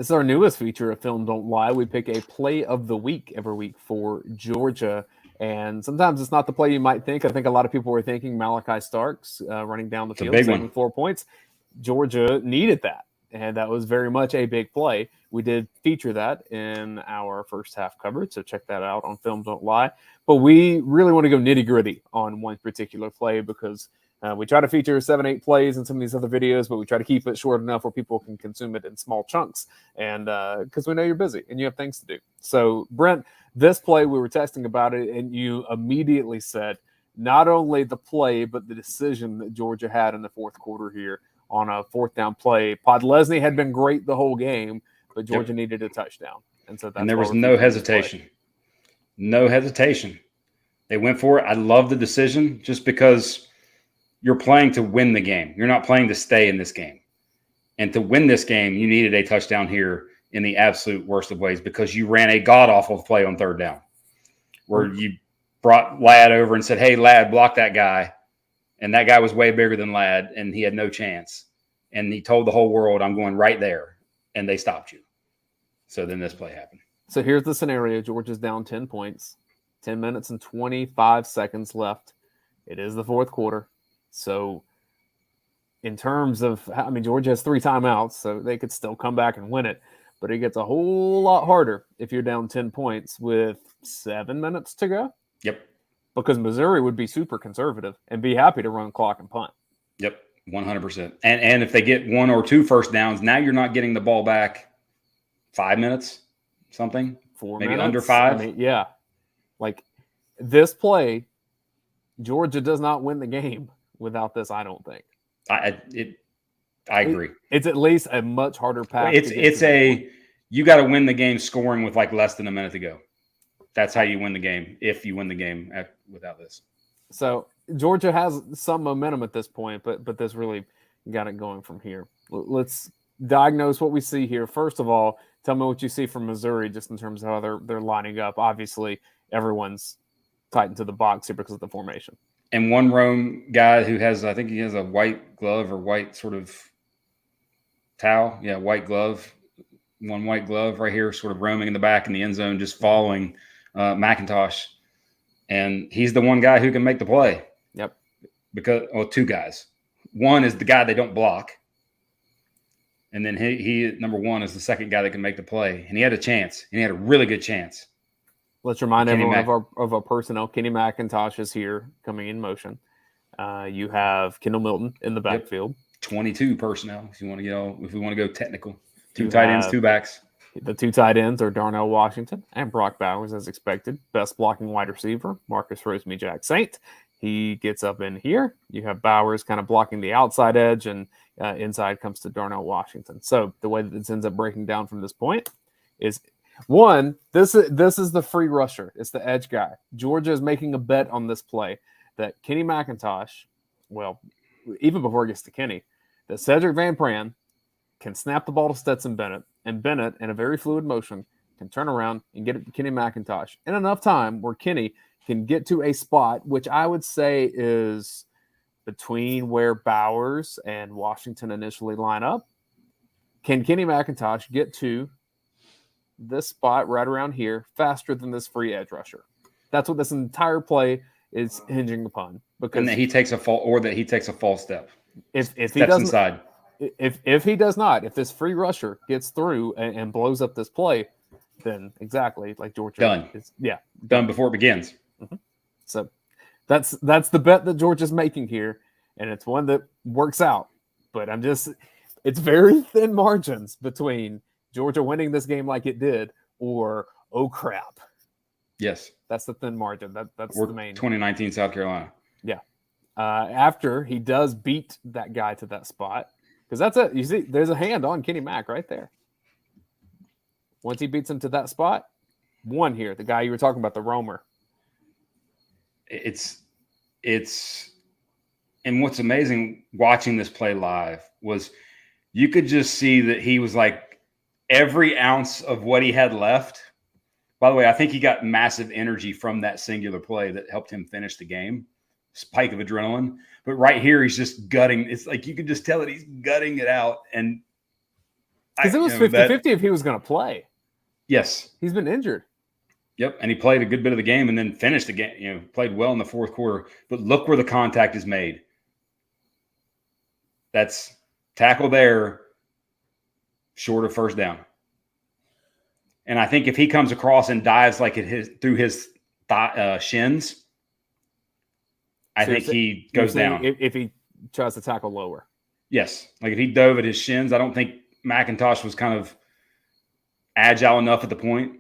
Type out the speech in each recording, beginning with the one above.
This is our newest feature of Film Don't Lie. We pick a play of the week every week for Georgia. And sometimes it's not the play you might think. I think a lot of people were thinking Malachi Starks running down the field, saving 4 points. Georgia needed that. And that was very much a big play. We did feature that in our first half coverage, so check that out on Film Don't Lie. But we really want to go nitty-gritty on one particular play because we try to feature 7-8 plays in some of these other videos, but we try to keep it short enough where people can consume it in small chunks. And because we know you're busy and you have things to do. So, Brent, this play, we were texting about it, and you immediately said not only the play, but the decision that Georgia had in the fourth quarter here on a fourth down play. Podlesny had been great the whole game, but Georgia needed a touchdown. And so there was no hesitation. No hesitation. They went for it. I love the decision just because you're playing to win the game. You're not playing to stay in this game. And to win this game, you needed a touchdown here in the absolute worst of ways because you ran a god-awful play on third down where you brought Ladd over and said, hey, Ladd, block that guy. And that guy was way bigger than Ladd, and he had no chance. And he told the whole world, I'm going right there. And they stopped you. So then this play happened. So here's the scenario. Georgia's down 10 points, 10 minutes and 25 seconds left. It is the fourth quarter. So in terms of, I mean, Georgia has 3 timeouts, so they could still come back and win it. But it gets a whole lot harder if you're down 10 points with 7 minutes to go. Yep. Because Missouri would be super conservative and be happy to run clock and punt. Yep, 100%. And if they get 1 or 2 first downs, now you're not getting the ball back 5 minutes, something. 4 maybe minutes. Under 5. I mean, yeah. Like this play, Georgia does not win the game without this, I don't think. I agree. It's at least a much harder path. You got to win the game scoring with like less than a minute to go. That's how you win the game, if you win the game without this. So Georgia has some momentum at this point, but this really got it going from here. Let's diagnose what we see here. First of all, tell me what you see from Missouri just in terms of how they're lining up. Obviously, everyone's tightened to the box here because of the formation. And one roam guy who has, I think he has a white glove or white sort of towel. Yeah, white glove. One white glove right here, sort of roaming in the back in the end zone, just following McIntosh. And he's the one guy who can make the play. Yep. Because, 2 guys. One is the guy they don't block. And then he number 1 is the second guy that can make the play. And he had a chance. And he had a really good chance. Let's remind everyone of our personnel. Kenny McIntosh is here coming in motion. You have Kendall Milton in the backfield. Yep. 22 personnel if we want to go technical. 2 tight ends, 2 backs. The 2 tight ends are Darnell Washington and Brock Bowers, as expected. Best blocking wide receiver, Marcus Rosemy-Jack-Saint. He gets up in here. You have Bowers kind of blocking the outside edge, and inside comes to Darnell Washington. So the way that this ends up breaking down from this point is, one, this is the free rusher. It's the edge guy. Georgia is making a bet on this play that Kenny McIntosh, well, even before it gets to Kenny, that Cedric Van Pran can snap the ball to Stetson Bennett, and Bennett, in a very fluid motion, can turn around and get it to Kenny McIntosh in enough time where Kenny can get to a spot, which I would say is between where Bowers and Washington initially line up. Can Kenny McIntosh get to this spot right around here faster than this free edge rusher? That's what this entire play is hinging upon. Because and that he takes a false step. If he steps doesn't, inside. If he does not, if this free rusher gets through and blows up this play, then exactly like Georgia done. Done before it begins. Mm-hmm. So that's the bet that Georgia's making here, and it's one that works out. But it's very thin margins between Georgia winning this game like it did, or oh crap. Yes, that's the thin margin. That's or the main 2019 South Carolina. Yeah, after he does beat that guy to that spot, because that's it. You see, there's a hand on Kenny Mack right there. Once he beats him to that spot, one here, the guy you were talking about, the roamer. It's and what's amazing watching this play live was you could just see that he was like every ounce of what he had left. By the way, I think he got massive energy from that singular play that helped him finish the game. Spike of adrenaline. But right here, he's just gutting. It's like you could just tell that he's gutting it out. And Because it was 50-50 if he was going to play. Yes. He's been injured. Yep, and he played a good bit of the game and then finished the game, played well in the fourth quarter. But look where the contact is made. That's tackle there, short of first down. And I think if he comes across and dives like through his shins, I think he goes down. If he tries to tackle lower. Yes. Like if he dove at his shins, I don't think McIntosh was kind of agile enough at the point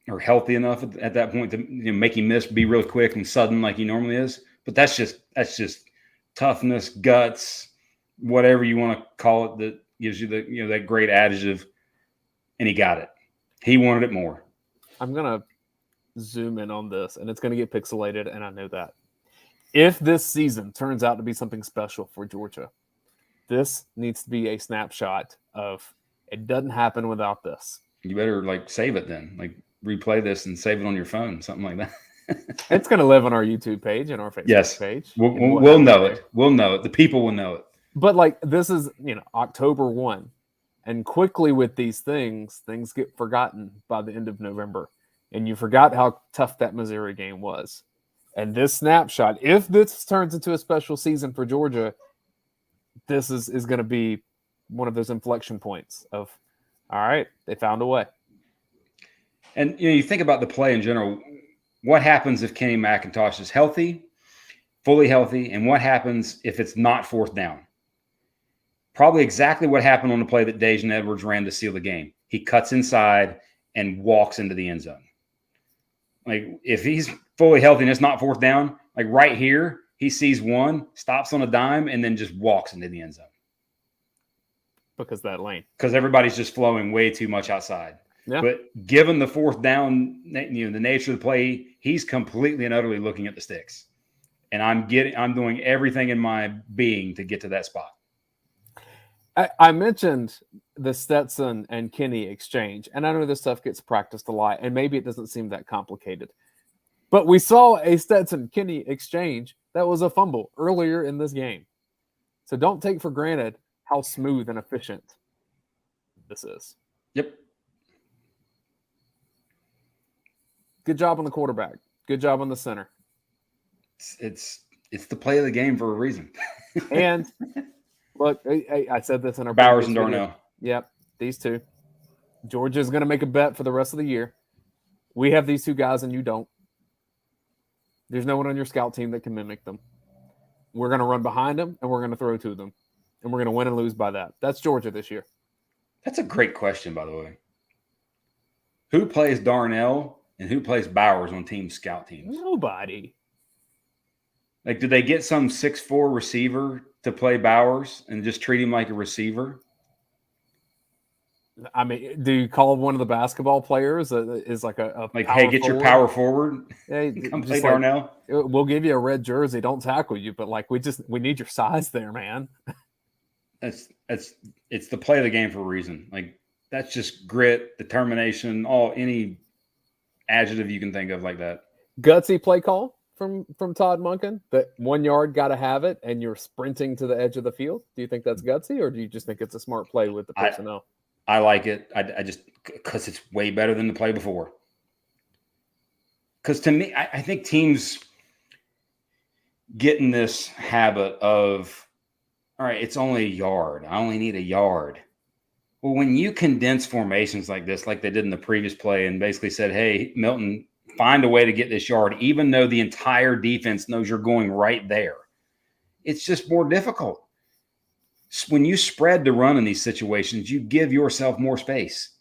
or healthy enough at that point to make him miss, be real quick and sudden like he normally is. But that's just toughness, guts, whatever you want to call it, that gives you that great adjective. And he got it. He wanted it more. I'm gonna zoom in on this, and it's gonna get pixelated, and I know that. If this season turns out to be something special for Georgia, this needs to be a snapshot of it doesn't happen without this. You better save it then. Replay this and save it on your phone, something like that. It's going to live on our YouTube page and our Facebook page. We'll know it. We'll know it. The people will know it. But this is, October 1. And quickly with these things get forgotten by the end of November. And you forgot how tough that Missouri game was. And this snapshot, if this turns into a special season for Georgia, this is going to be one of those inflection points of, all right, they found a way. And you think about the play in general. What happens if Kenny McIntosh is healthy, fully healthy, and what happens if it's not fourth down? Probably exactly what happened on the play that Dayne Edwards ran to seal the game. He cuts inside and walks into the end zone. If he's fully healthy and it's not fourth down, right here, he sees one, stops on a dime, and then just walks into the end zone. Because that lane. Because everybody's just flowing way too much outside. Yeah. But given the fourth down, the nature of the play, he's completely and utterly looking at the sticks. And I'm doing everything in my being to get to that spot. I mentioned the Stetson and Kenny exchange, and I know this stuff gets practiced a lot, and maybe it doesn't seem that complicated. But we saw a Stetson-Kenny exchange that was a fumble earlier in this game. So don't take for granted how smooth and efficient this is. Yep. Good job on the quarterback. Good job on the center. It's the play of the game for a reason. And look, I said this in our Bowers and Darnell. Yep, these two. Georgia's going to make a bet for the rest of the year. We have these two guys and you don't. There's no one on your scout team that can mimic them. We're going to run behind them and we're going to throw to them. And we're going to win and lose by that. That's Georgia this year. That's a great question, by the way. Who plays Darnell and who plays Bowers on team scout teams? Nobody. Do they get some 6'4" receiver to play Bowers and just treat him like a receiver? I mean, do you call one of the basketball players is a hey, get your power forward? Hey, come play Darnell. We'll give you a red jersey. Don't tackle you, but we need your size there, man. It's the play of the game for a reason. That's just grit, determination, any adjective you can think of like that. Gutsy play call from Todd Monken. That 1 yard got to have it, and you're sprinting to the edge of the field. Do you think that's gutsy, or do you just think it's a smart play with the personnel? I like it. I just because it's way better than the play before. Because to me, I think teams get in this habit of, all right, it's only a yard. I only need a yard. Well, when you condense formations like this, like they did in the previous play, and basically said, hey, Milton, find a way to get this yard, even though the entire defense knows you're going right there, it's just more difficult. When you spread the run in these situations, you give yourself more space.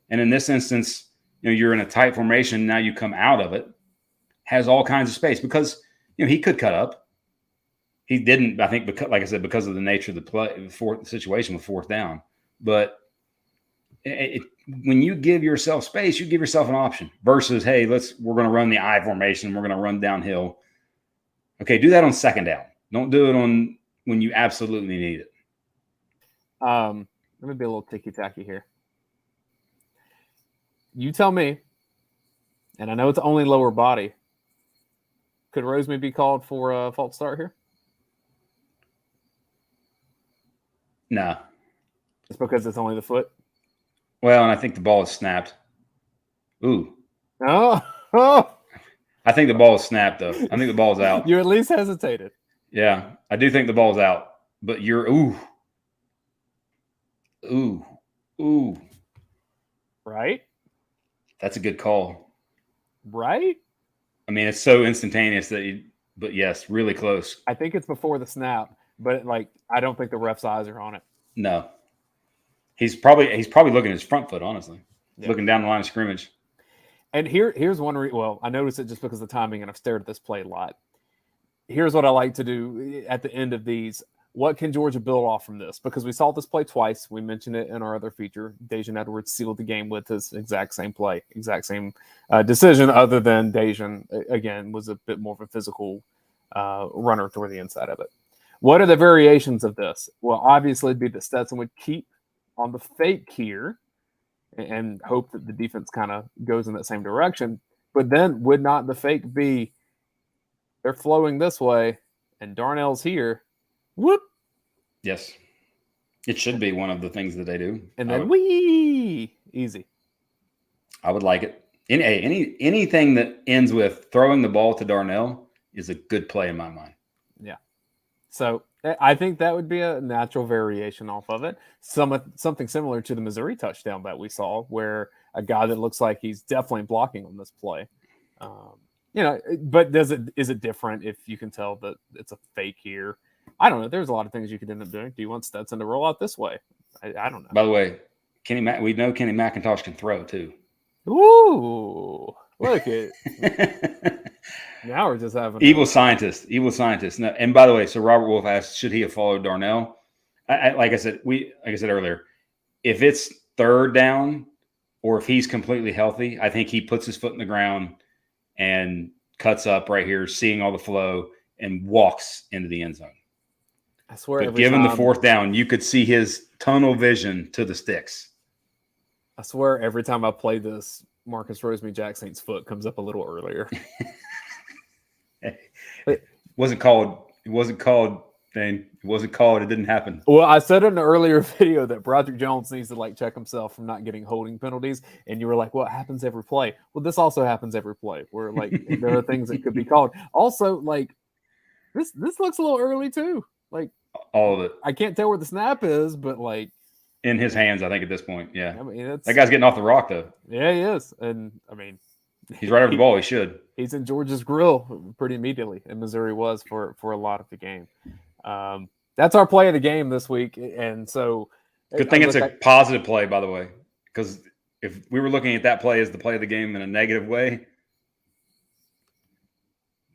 And in this instance, you're in a tight formation. Now you come out of it, has all kinds of space because, he could cut up. He didn't, I think, because, like I said, because of the nature of the play, the situation with fourth down. But when you give yourself space, you give yourself an option versus, hey, we're going to run the I formation. We're going to run downhill. Okay, do that on second down. Don't do it on when you absolutely need it. Let me be a little ticky-tacky here. You tell me, and I know it's only lower body. Could Roseman be called for a false start here? No. It's because it's only the foot. Well, and I think the ball is snapped. Ooh. Oh. I think the ball is snapped, though. I think the ball's out. You at least hesitated. Yeah, I do think the ball's out. But ooh. Right? That's a good call. Right? I mean, it's so instantaneous but yes, really close. I think it's before the snap, but I don't think the ref's eyes are on it. No. He's probably looking at his front foot, honestly. Yeah. Looking down the line of scrimmage. And here's one well, I noticed it just because of the timing, and I've stared at this play a lot. Here's what I like to do at the end of these. What can Georgia build off from this? Because we saw this play twice. We mentioned it in our other feature. Dajan Edwards sealed the game with his exact same play, exact same decision, other than Dajan, again, was a bit more of a physical runner toward the inside of it. What are the variations of this? Well, obviously, it'd be that Stetson would keep on the fake here and hope that the defense kind of goes in that same direction. But then would not the fake be they're flowing this way and Darnell's here? Whoop. Yes. It should be one of the things that they do. And then easy. I would like it. Anything that ends with throwing the ball to Darnell is a good play in my mind. Yeah. So I think that would be a natural variation off of it. Something similar to the Missouri touchdown that we saw, where a guy that looks like he's definitely blocking on this play. But is it different if you can tell that it's a fake here? I don't know. There's a lot of things you could end up doing. Do you want Stetson to roll out this way? I don't know. By the way, we know Kenny McIntosh can throw too. Ooh, look at now we're just having evil scientist. No, and by the way, so Robert Wolf asked, should he have followed Darnell? Like I said earlier, if it's third down or if he's completely healthy, I think he puts his foot in the ground and cuts up right here, seeing all the flow, and walks into the end zone. I swear, but given the fourth down, you could see his tunnel vision to the sticks. I swear, every time I play this, Marcus Rosemy-Jackson's foot comes up a little earlier. It wasn't called, Dayne. It wasn't called. It didn't happen. Well, I said in an earlier video that Broderick Jones needs to check himself from not getting holding penalties, and you were like, "Well, it happens every play." Well, this also happens every play, where there are things that could be called. Also, this looks a little early too. All of it. I can't tell where the snap is, but in his hands, I think at this point, yeah. I mean, that guy's getting off the rock though. Yeah, he is, and I mean, he's right over the ball. He should. He's in Georgia's grill pretty immediately, and Missouri was for a lot of the game. That's our play of the game this week, and so good thing it's a positive play, by the way, because if we were looking at that play as the play of the game in a negative way,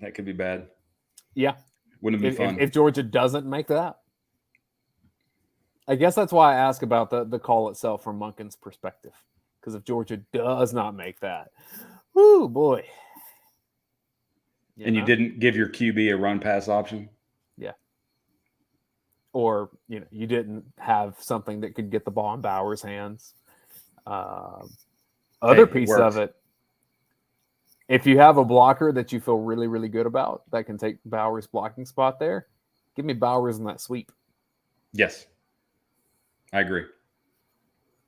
that could be bad. Yeah. Wouldn't it be fun? If Georgia doesn't make that. I guess that's why I ask about the call itself from Monken's perspective. Because if Georgia does not make that, whoo, boy. You didn't give your QB a run pass option? Yeah. Or, you didn't have something that could get the ball in Bauer's hands. Other piece of it, if you have a blocker that you feel really, really good about that can take Bauer's blocking spot there, give me Bowers in that sweep. Yes. I agree.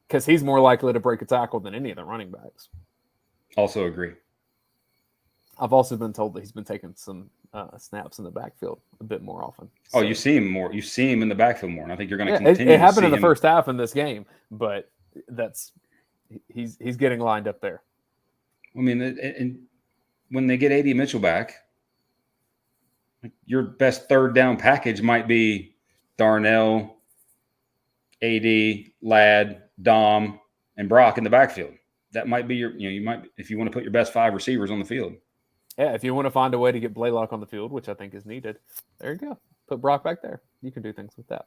Because he's more likely to break a tackle than any of the running backs. Also agree. I've also been told that he's been taking some snaps in the backfield a bit more often. So, you see him more. You see him in the backfield more, and I think you're going to continue. It happened in the first half in this game, but he's getting lined up there. I mean, and when they get AD Mitchell back, your best third down package might be Darnell, AD, Ladd, Dom, and Brock in the backfield. That might be you might, if you want to put your best 5 receivers on the field. Yeah, if you want to find a way to get Blaylock on the field, which I think is needed, there you go. Put Brock back there. You can do things with that.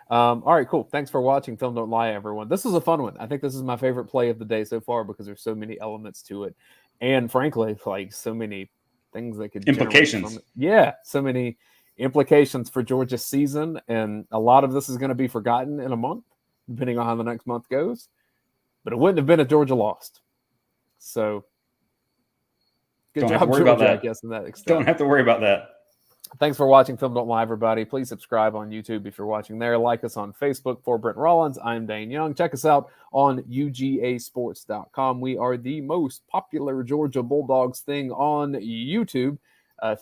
All right, cool. Thanks for watching Film Don't Lie, everyone. This was a fun one. I think this is my favorite play of the day so far because there's so many elements to it. And frankly, so many things that could implications. Yeah, so many implications for Georgia's season. And a lot of this is going to be forgotten in a month, depending on how the next month goes. But it wouldn't have been if Georgia lost. So good job, Georgia, I guess, in that extent. Don't have to worry about that. Thanks for watching Film Don't Lie, everybody. Please subscribe on YouTube if you're watching there. Like us on Facebook. For Brent Rollins, I'm Dayne Young. Check us out on ugasports.com. We are the most popular Georgia Bulldogs thing on YouTube.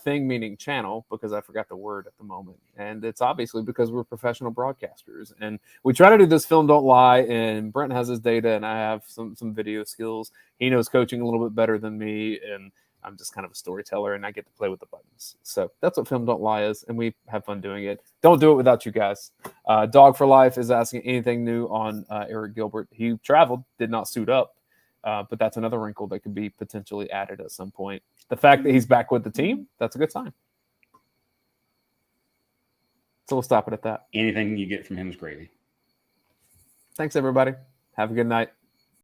Thing meaning channel, because I forgot the word at the moment. And it's obviously because we're professional broadcasters. And we try to do this Film Don't Lie, and Brent has his data, and I have some video skills. He knows coaching a little bit better than me, and I'm just kind of a storyteller, and I get to play with the buttons. So that's what Film Don't Lie is, and we have fun doing it. Don't do it without you guys. Dog for Life is asking anything new on Eric Gilbert. He traveled, did not suit up, but that's another wrinkle that could be potentially added at some point. The fact that he's back with the team, that's a good sign. So we'll stop it at that. Anything you get from him is gravy. Thanks, everybody. Have a good night.